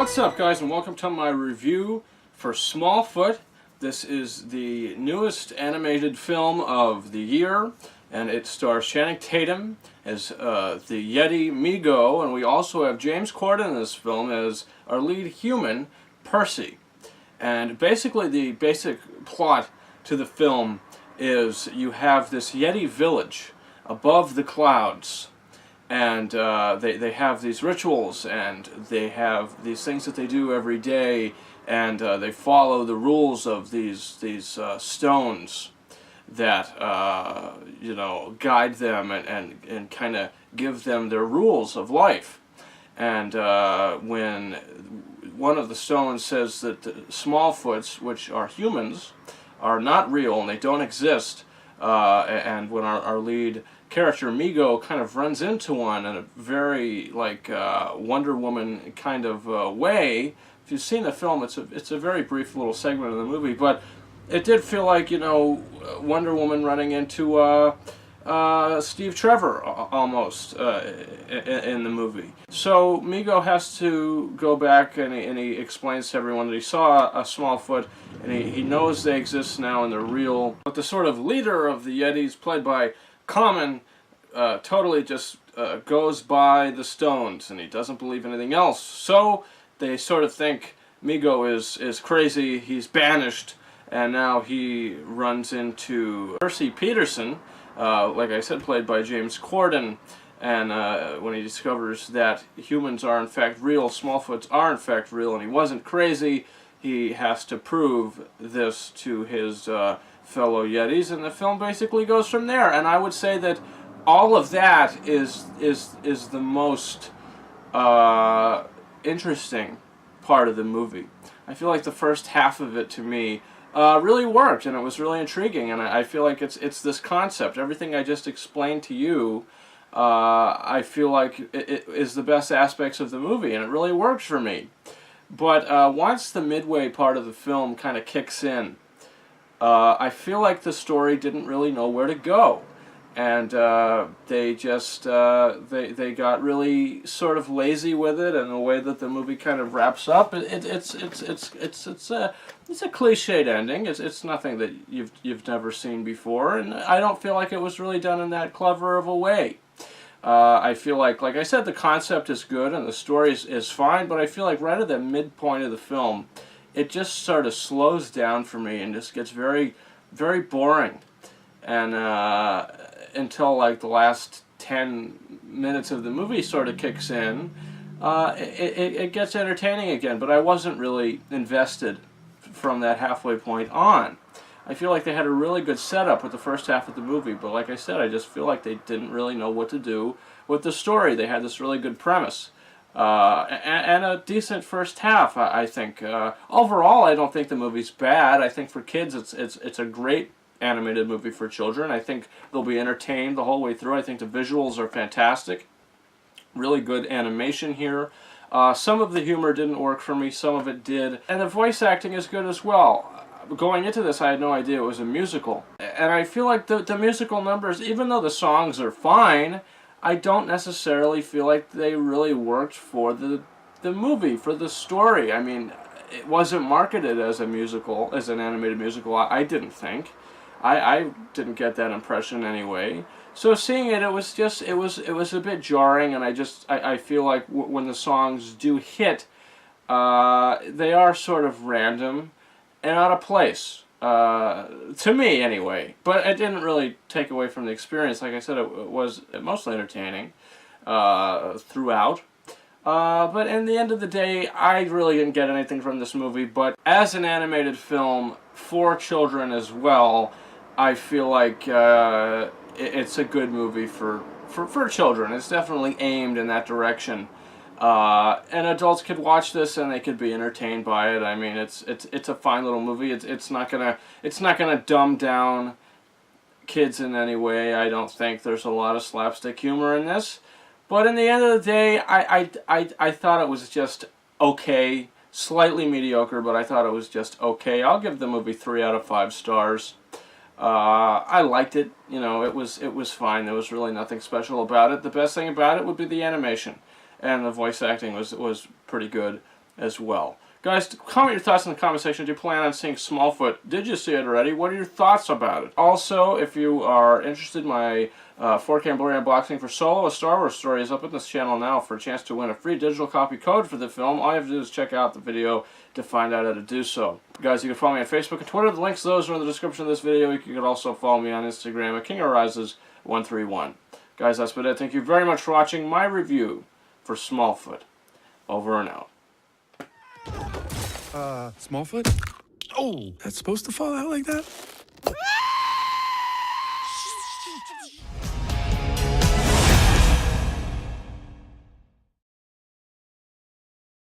What's up, guys, and welcome to my review for Smallfoot. This is the newest animated film of the year, and it stars Channing Tatum as the Yeti Migo, and we also have James Corden in this film as our lead human, Percy. And basically the basic plot to the film is you have this Yeti village above the clouds, and they have these rituals, and they have these things that they do every day, and they follow the rules of these stones that guide them and kind of give them their rules of life. And when one of the stones says that the Smallfoots, which are humans, are not real and they don't exist, and when our lead character Migo kind of runs into one in a very Wonder Woman kind of way. If you've seen the film, it's a very brief little segment of the movie, but it did feel like, Wonder Woman running into Steve Trevor almost in the movie. So Migo has to go back and he explains to everyone that he saw a Smallfoot, and he knows they exist now and they're real. But the sort of leader of the Yetis, played by Common, totally just goes by the stones, and he doesn't believe anything else. So they sort of think Migo is crazy, he's banished, and now he runs into Percy Peterson, like I said, played by James Corden, and when he discovers that humans are in fact real, Smallfoots are in fact real, and he wasn't crazy, he has to prove this to his fellow Yetis, and the film basically goes from there. And I would say that all of that is the most interesting part of the movie. I feel like the first half of it, to me, really worked, and it was really intriguing, and I feel like it's this concept. Everything I just explained to you, I feel like it is the best aspects of the movie, and it really works for me. But once the midway part of the film kind of kicks in, I feel like the story didn't really know where to go, and they just they got really sort of lazy with it, and the way that the movie kind of wraps up, it's a cliched ending. It's nothing that you've never seen before, and I don't feel like it was really done in that clever of a way. I feel like I said, the concept is good and the story is fine, but I feel like right at the midpoint of the film, it just sort of slows down for me and just gets very, very boring. And until like the last 10 minutes of the movie sort of kicks in, it gets entertaining again, but I wasn't really invested from that halfway point on. I feel like they had a really good setup with the first half of the movie, but like I said, I just feel like they didn't really know what to do with the story. They had this really good premise, and a decent first half, I think. Overall, I don't think the movie's bad. I think for kids, it's a great animated movie for children. I think they'll be entertained the whole way through. I think the visuals are fantastic. Really good animation here. Some of the humor didn't work for me, some of it did, and the voice acting is good as well. Going into this, I had no idea it was a musical. And I feel like the musical numbers, even though the songs are fine, I don't necessarily feel like they really worked for the movie, for the story. I mean, it wasn't marketed as a musical, as an animated musical, I didn't think. I didn't get that impression anyway. So seeing it, it was a bit jarring, and I feel like when the songs do hit, they are sort of random and out of place, to me anyway. But it didn't really take away from the experience. Like I said, it was mostly entertaining throughout. But in the end of the day, I really didn't get anything from this movie. But as an animated film for children as well, I feel like it's a good movie for children. It's definitely aimed in that direction. And adults could watch this and they could be entertained by it. I mean, it's a fine little movie. It's not gonna dumb down kids in any way. I don't think there's a lot of slapstick humor in this. But in the end of the day, I thought it was just okay, slightly mediocre, but I thought it was just okay. I'll give the movie 3 out of 5 stars. I liked it. It was fine. There was really nothing special about it. The best thing about it would be the animation. and the voice acting was pretty good as well. Guys, comment your thoughts in the comment section. Do you plan on seeing Smallfoot? Did you see it already? What are your thoughts about it? Also, if you are interested in my 4K and Blu-ray unboxing for Solo, a Star Wars story, is up on this channel now for a chance to win a free digital copy code for the film. All you have to do is check out the video to find out how to do so. Guys, you can follow me on Facebook and Twitter. The links to those are in the description of this video. You can also follow me on Instagram at KingOfRises131. Guys, that's been it. Thank you very much for watching my review for Smallfoot. Over and out. Smallfoot? Oh, that's supposed to fall out like that?